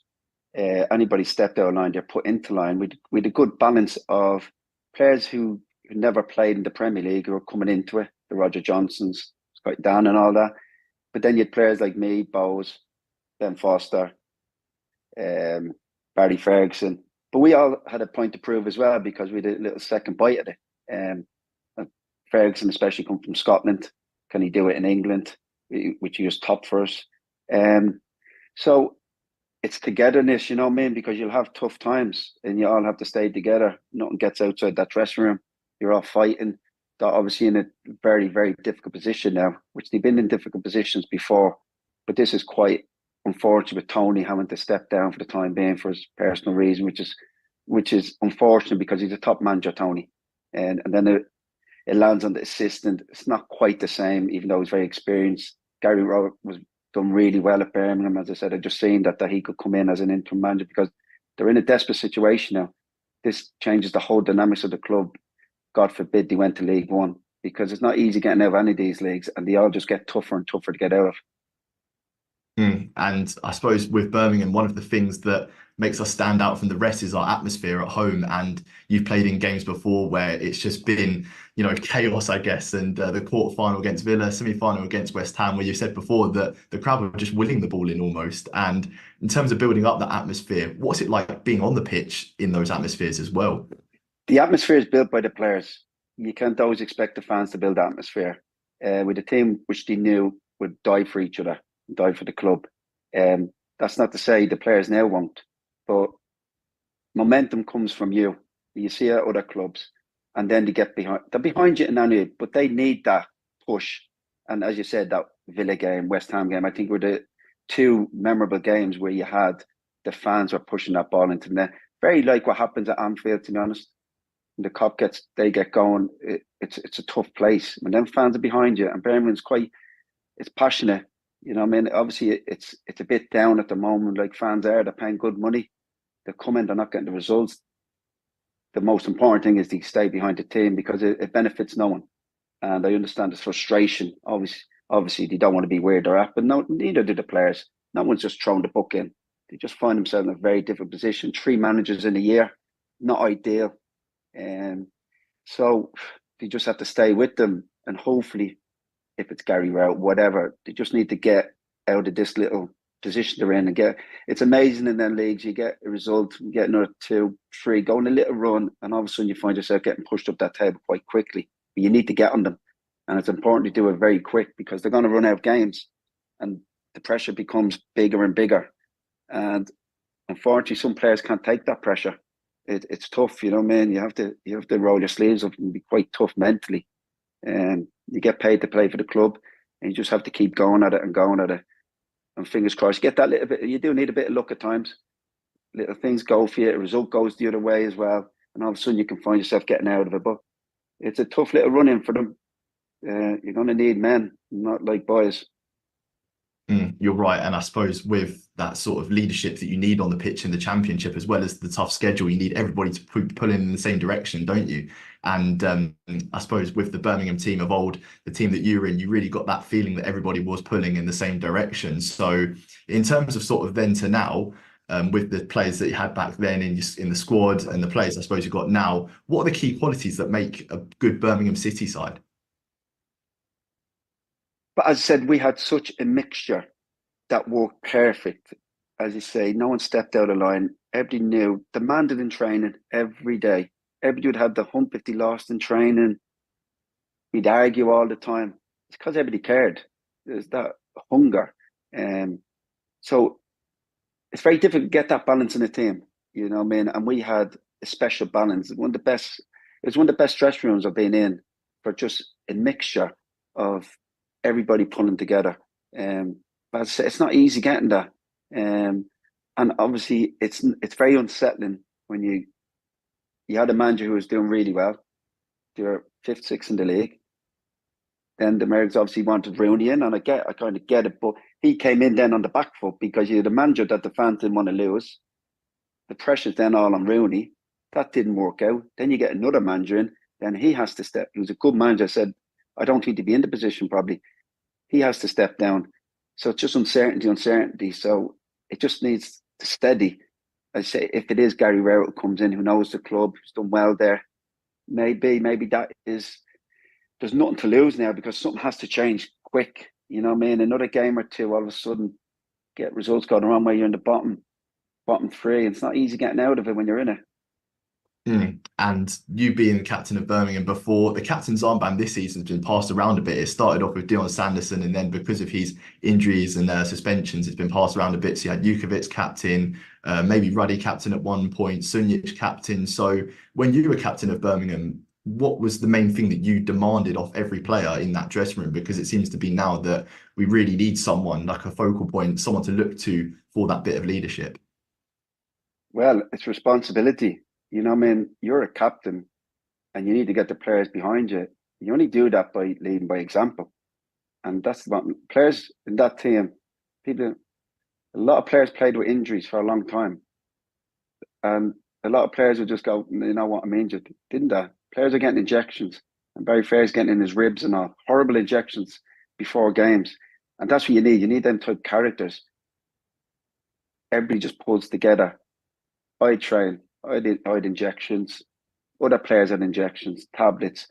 Anybody stepped out of line, they're put into line. We had a good balance of players who never played in the Premier League who were coming into it, the Roger Johnsons, Scott Dan and all that. But then you had players like me, Bowes, Ben Foster, Barry Ferguson. But we all had a point to prove as well because we did a little second bite at it. Ferguson especially come from Scotland. Can he do it in England, which he was top for us? So it's togetherness, you know what I mean? Because you'll have tough times and you all have to stay together. Nothing gets outside that dressing room. You're all fighting. They're obviously in a very, very difficult position now, which they've been in difficult positions before. But this is quite unfortunate with Tony having to step down for the time being for his personal reason, which is unfortunate because he's a top manager, Tony. And then it lands on the assistant. It's not quite the same, even though he's very experienced. Gary Rowett was done really well at Birmingham. As I said, I just seen that he could come in as an interim manager because they're in a desperate situation now. This changes the whole dynamics of the club. God forbid they went to League One because it's not easy getting out of any of these leagues and they all just get tougher and tougher to get out of. And I suppose with Birmingham, one of the things that makes us stand out from the rest is our atmosphere at home. And you've played in games before where it's just been, you know, chaos, I guess. And the quarter final against Villa, semi-final against West Ham, where you said before that the crowd were just willing the ball in almost. And in terms of building up that atmosphere, what's it like being on the pitch in those atmospheres as well? The atmosphere is built by the players. You can't always expect the fans to build atmosphere. With a team which they knew would die for each other, die for the club. That's not to say the players now won't, but momentum comes from you. You see it at other clubs, and then they get behind. They're behind you in any, but they need that push. And as you said, that Villa game, West Ham game, I think were the two memorable games where you had the fans were pushing that ball into the net. Very like what happens at Anfield, to be honest. When the cop they get going. It's a tough place. When them fans are behind you, and Birmingham's it's passionate. You know what I mean? Obviously, it's a bit down at the moment. Like fans they're paying good money. They're coming, they're not getting the results. The most important thing is to stay behind the team because it benefits no one. And I understand the frustration. Obviously, they don't want to be where they're at, but neither do the players. No one's just throwing the book in. They just find themselves in a very different position. 3 managers in a year, not ideal. So they just have to stay with them, and hopefully, if it's Gary Rowett, whatever, they just need to get out of this little position they're in and get. It's amazing in them leagues. You get a result, you get another 2, 3, go on a little run, and all of a sudden you find yourself getting pushed up that table quite quickly. But you need to get on them, and it's important to do it very quick because they're going to run out of games, and the pressure becomes bigger and bigger. And unfortunately, some players can't take that pressure. It's tough, you know what I mean? You have to roll your sleeves up and be quite tough mentally. And you get paid to play for the club, and you just have to keep going at it and going at it. And fingers crossed, get that little bit. You do need a bit of luck at times. Little things go for you. A result goes the other way as well, and all of a sudden you can find yourself getting out of it. But it's a tough little run in for them. You're going to need men, not like boys. You're right. And I suppose with that sort of leadership that you need on the pitch in the Championship, as well as the tough schedule, you need everybody to pull in the same direction, don't you? And I suppose with the Birmingham team of old, the team that you were in, you really got that feeling that everybody was pulling in the same direction. So in terms of sort of then to now, with the players that you had back then in the squad and the players I suppose you've got now, what are the key qualities that make a good Birmingham City side? But as I said, we had such a mixture that worked perfect. As you say, no one stepped out of line. Everybody knew, demanded in training every day. Everybody would have the hump if they lost in training. We'd argue all the time. It's because everybody cared. There's that hunger. So it's very difficult to get that balance in a team. You know what I mean? And we had a special balance. It was one of the best dressing rooms I've been in for just a mixture of everybody pulling together. But it's not easy getting that. And obviously, it's very unsettling when you had a manager who was doing really well. They're 5th, 6th in the league. Then the Americans obviously wanted Rooney in, and I kind of get it, but he came in then on the back foot because you had a manager that the fans didn't want to lose. The pressure's then all on Rooney. That didn't work out. Then you get another manager in, then he has to step. He was a good manager. Said, I don't need to be in the position probably. He has to step down. So it's just uncertainty. So it just needs to steady. I say, if it is Gary Rowett who comes in, who knows the club, who's done well there, maybe that is, there's nothing to lose now because something has to change quick. You know what I mean? Another game or two, all of a sudden, get results going the wrong way. You're in the bottom 3. It's not easy getting out of it when you're in it. And you being the captain of Birmingham before, the captain's armband this season has been passed around a bit. It started off with Dion Sanderson, and then because of his injuries and suspensions, it's been passed around a bit. So you had Jukovic captain, maybe Ruddy captain at one point, Sunjic captain. So when you were captain of Birmingham, what was the main thing that you demanded of every player in that dressing room? Because it seems to be now that we really need someone like a focal point, someone to look to for that bit of leadership. Well, it's responsibility. You know what I mean? You're a captain and you need to get the players behind you. You only do that by leading by example. And that's what players in that team, a lot of players played with injuries for a long time. And a lot of players would just go, you know what, I'm injured. Didn't they? Players are getting injections. And Barry Fair's getting in his ribs and all. Horrible injections before games. And that's what you need. You need them type characters. Everybody just pulls together. I train. I had injections. Other players had injections, tablets.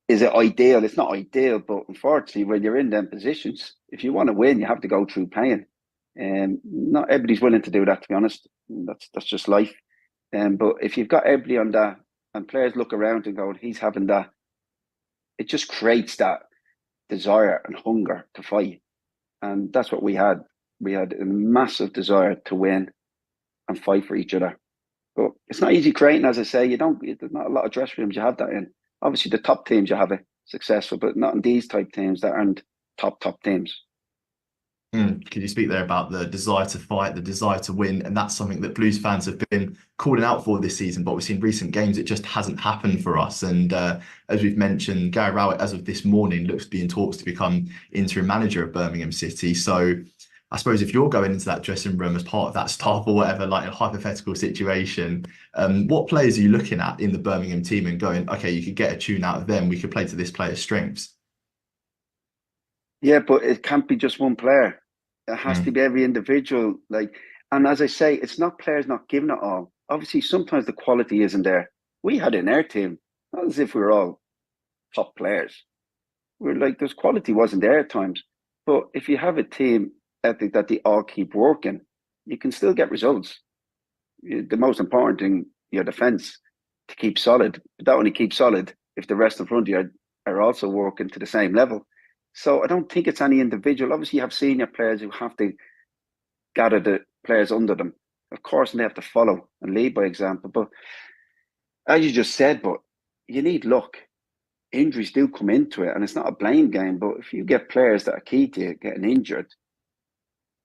Is it ideal? It's not ideal, but unfortunately, when you're in them positions, if you want to win, you have to go through pain. And not everybody's willing to do that, to be honest. That's just life. But if you've got everybody on that, and players look around and go, he's having that, it just creates that desire and hunger to fight. And that's what we had. We had a massive desire to win and fight for each other. But it's not easy creating, as I say. There's not a lot of dress rooms you have that in. Obviously, the top teams you have it successful, but not in these type teams that aren't top teams. Could you speak there about the desire to fight, the desire to win? And that's something that Blues fans have been calling out for this season, but we've seen recent games, it just hasn't happened for us. And as we've mentioned, Gary Rowett, as of this morning, looks to be in talks to become interim manager of Birmingham City. So I suppose if you're going into that dressing room as part of that staff or whatever, like a hypothetical situation, what players are you looking at in the Birmingham team and going, okay, you could get a tune out of them, we could play to this player's strengths? Yeah, but it can't be just one player. It has to be every individual. And as I say, it's not players not giving it all. Obviously, sometimes the quality isn't there. We had it in our team, not as if we were all top players. We're like, there's quality wasn't there at times. But if you have a team ethic that they all keep working, you can still get results. The most important thing, your defence, to keep solid. But that only keeps solid if the rest in front of you are also working to the same level. So I don't think it's any individual. Obviously, you have senior players who have to gather the players under them. Of course, and they have to follow and lead by example. But as you just said, but you need luck. Injuries do come into it, and it's not a blame game. But if you get players that are key to you getting injured,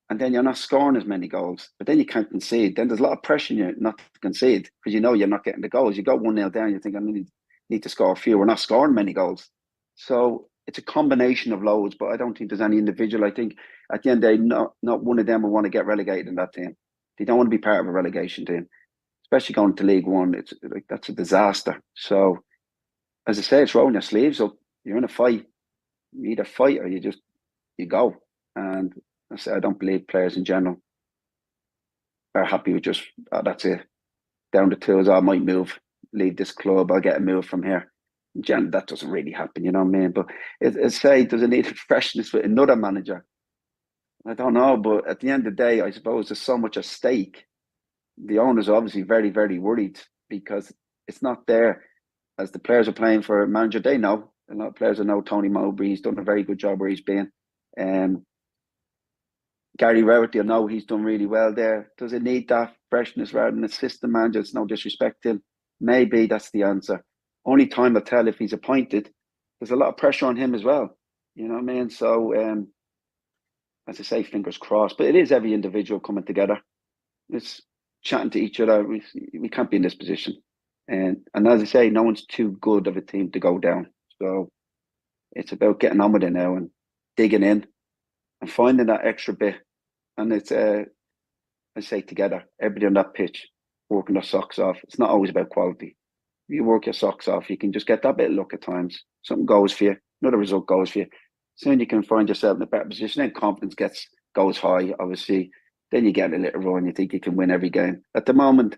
and then you're not scoring as many goals, but then you can't concede, then there's a lot of pressure on you not to concede because you know you're not getting the goals. You go 1-0 down, you think, I need to score a few. We're not scoring many goals. So it's a combination of loads, but I don't think there's any individual. I think at the end of the day, not one of them will want to get relegated in that team. They don't want to be part of a relegation team, especially going to League One. It's like that's a disaster. So, as I say, it's rolling your sleeves up. You're in a fight. You either fight or you go. And I say I don't believe players in general are happy with just that's it. Down the tools, I might move, leave this club. I'll get a move from here. That doesn't really happen, you know what I mean? But it's say, does it need freshness with another manager? I don't know, but at the end of the day, I suppose there's so much at stake. The owners are obviously very, very worried because it's not there. As the players are playing for a manager, they know. A lot of players know Tony Mowbray. He's done a very good job where he's been. Gary Rowett, you know, he's done really well there. Does it need that freshness rather than assistant manager? It's no disrespect to him. Maybe that's the answer. Only time will tell if he's appointed there's a lot of pressure on him as well. You know what I mean? So, as I say, fingers crossed. But it is every individual coming together. It's chatting to each other. We can't be in this position. And as I say, no one's too good of a team to go down. So it's about getting on with it now and digging in and finding that extra bit. And it's, I say, together, everybody on that pitch working their socks off. It's not always about quality. You work your socks off, you can just get that bit of luck at times. Something goes for you, another result goes for you. Soon you can find yourself in a better position. Then confidence goes high, obviously. Then you get a little run, you think you can win every game. At the moment,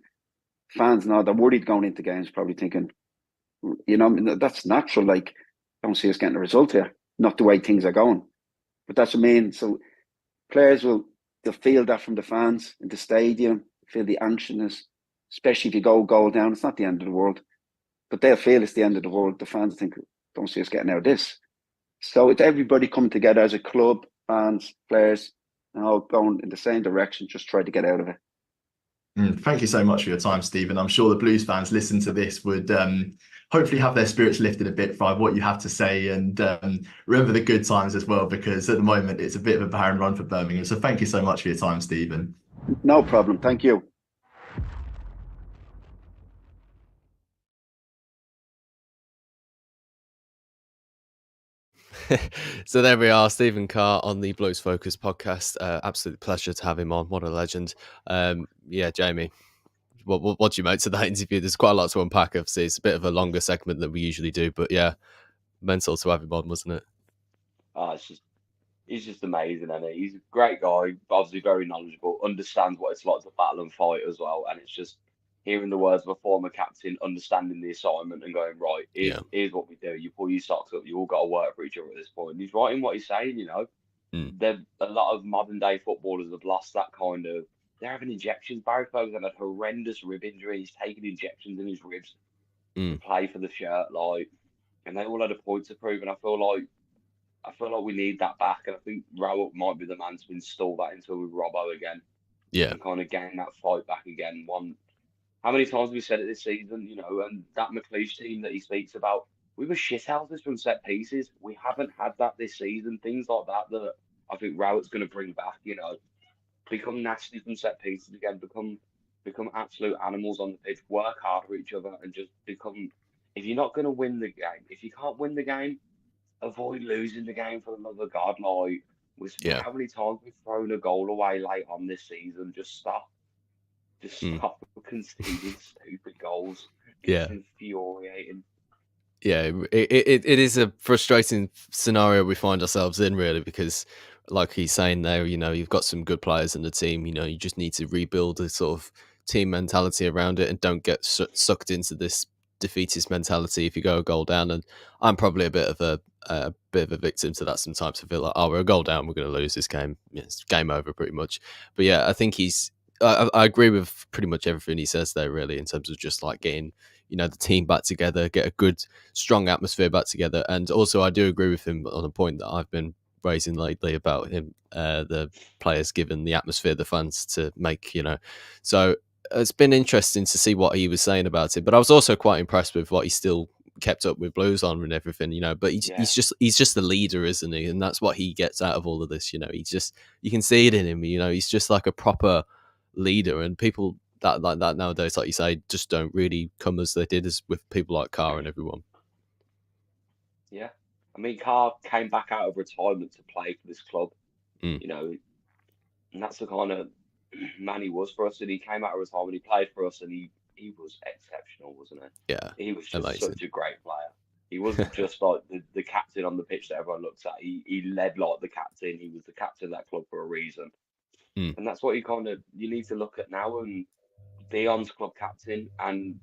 fans now, they're worried going into games, probably thinking, you know, that's natural. Like, don't see us getting a result here. Not the way things are going. But that's what I mean. So players they'll feel that from the fans in the stadium, feel the anxiousness, especially if you go goal down. It's not the end of the world. But they'll feel it's the end of the world. The fans think, don't see us getting out of this. So it's everybody coming together as a club, fans, players, and all going in the same direction, just try to get out of it. Thank you so much for your time, Stephen. I'm sure the Blues fans listen to this would hopefully have their spirits lifted a bit by what you have to say, and remember the good times as well, because at the moment it's a bit of a barren run for Birmingham. So thank you so much for your time, Stephen. No problem. Thank you. So there we are, Stephen Carr on the Blues Focus podcast. Absolute pleasure to have him on. What a legend. Yeah, Jamie, what do you make to that interview? There's quite a lot to unpack. Obviously, it's a bit of a longer segment than we usually do, but yeah, mental to have him on, wasn't it? Oh, he's just amazing, and he's a great guy, obviously very knowledgeable, understands what it's like to battle and fight as well. And it's just hearing the words of a former captain, understanding the assignment and going, right, here's what we do. You pull your socks up, you all got to work for each other at this point. And he's right in what he's saying, you know. A lot of modern day footballers have lost that kind of, they're having injections. Barry Ferguson had horrendous rib injury. He's taking injections in his ribs to play for the shirt, like, and they all had a point to prove. And I feel like we need that back, and I think Rowett might be the man to install that into with Robbo again. Yeah, and kind of gain that fight back again. How many times have we said it this season, you know, and that McLeish team that he speaks about, we were shithouses from set pieces. We haven't had that this season. Things like that I think Rowett's going to bring back, you know, become nasty from set pieces again, become absolute animals on the pitch, work hard for each other, and just become, if you're not going to win the game, if you can't win the game, avoid losing the game for the love of God. Like, how many times we've thrown a goal away late on this season? Just stop conceding stupid goals. It's infuriating. Yeah, it is a frustrating scenario we find ourselves in, really, because like he's saying there, you know, you've got some good players in the team, you know, you just need to rebuild a sort of team mentality around it and don't get sucked into this defeatist mentality if you go a goal down. And I'm probably a bit of a victim to that sometimes. I feel like, we're a goal down, we're going to lose this game. Yeah, it's game over pretty much. But yeah, I think I agree with pretty much everything he says there, really, in terms of just like getting, you know, the team back together, get a good, strong atmosphere back together. And also, I do agree with him on a point that I've been raising lately about him, the players given the atmosphere, the fans to make, you know. So it's been interesting to see what he was saying about it. But I was also quite impressed with what he still kept up with Blues on and everything, you know. But he's just the leader, isn't he? And that's what he gets out of all of this, you know. You can see it in him, you know. He's just like a proper leader, and people that like that nowadays, like you say, just don't really come as they did as with people like Carr and everyone. Yeah, I mean, Carr came back out of retirement to play for this club, you know, and that's the kind of man he was for us. And he came out of retirement, he played for us, and he was exceptional, wasn't he? Yeah, he was just amazing. Such a great player. He wasn't just like the captain on the pitch that everyone looks at. He led like the captain. He was the captain of that club for a reason. And that's what you need to look at now. And Dion's club captain, and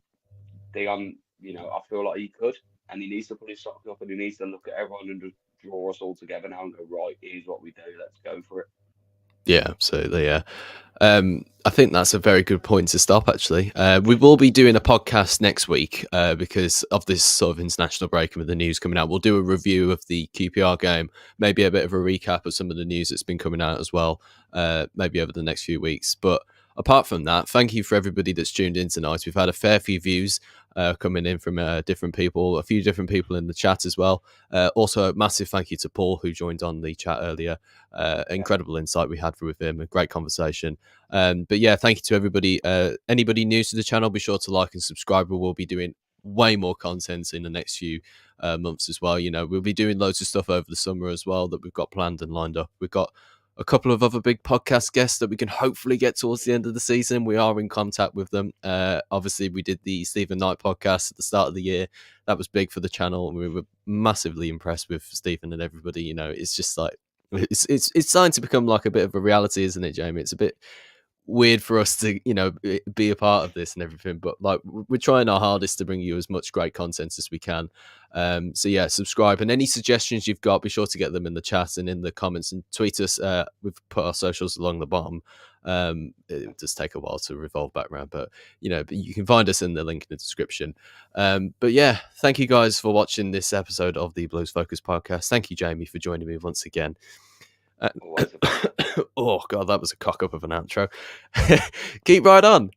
Dion, you know, I feel like he could, and he needs to put his socks up, and he needs to look at everyone and just draw us all together now and go, right, here's what we do, let's go for it. Yeah, absolutely. Yeah. I think that's a very good point to stop, actually. We will be doing a podcast next week because of this sort of international break and with the news coming out. We'll do a review of the QPR game, maybe a bit of a recap of some of the news that's been coming out as well, maybe over the next few weeks. But apart from that, thank you for everybody that's tuned in tonight. We've had a fair few views. coming in from different people, a few different people in the chat as well. Also, massive thank you to Paul, who joined on the chat earlier. Incredible insight we had with him, a great conversation. But yeah, thank you to everybody. Anybody new to the channel, be sure to like and subscribe. We will be doing way more content in the next few months as well. You know, we'll be doing loads of stuff over the summer as well that we've got planned and lined up. We've got a couple of other big podcast guests that we can hopefully get towards the end of the season. We are in contact with them. Obviously, we did the Stephen Knight podcast at the start of the year. That was big for the channel, and we were massively impressed with Stephen and everybody. You know, it's just like it's starting to become like a bit of a reality, isn't it, Jamie? It's a bit weird for us to, you know, be a part of this and everything, but like we're trying our hardest to bring you as much great content as we can. So yeah, subscribe, and any suggestions you've got, be sure to get them in the chat and in the comments, and tweet us. We've put our socials along the bottom. It does take a while to revolve back around, but you know, but you can find us in the link in the description. But yeah, thank you guys for watching this episode of the Blues Focus podcast. Thank you, Jamie, for joining me once again. Oh god, that was a cock up of an outro. Keep right on.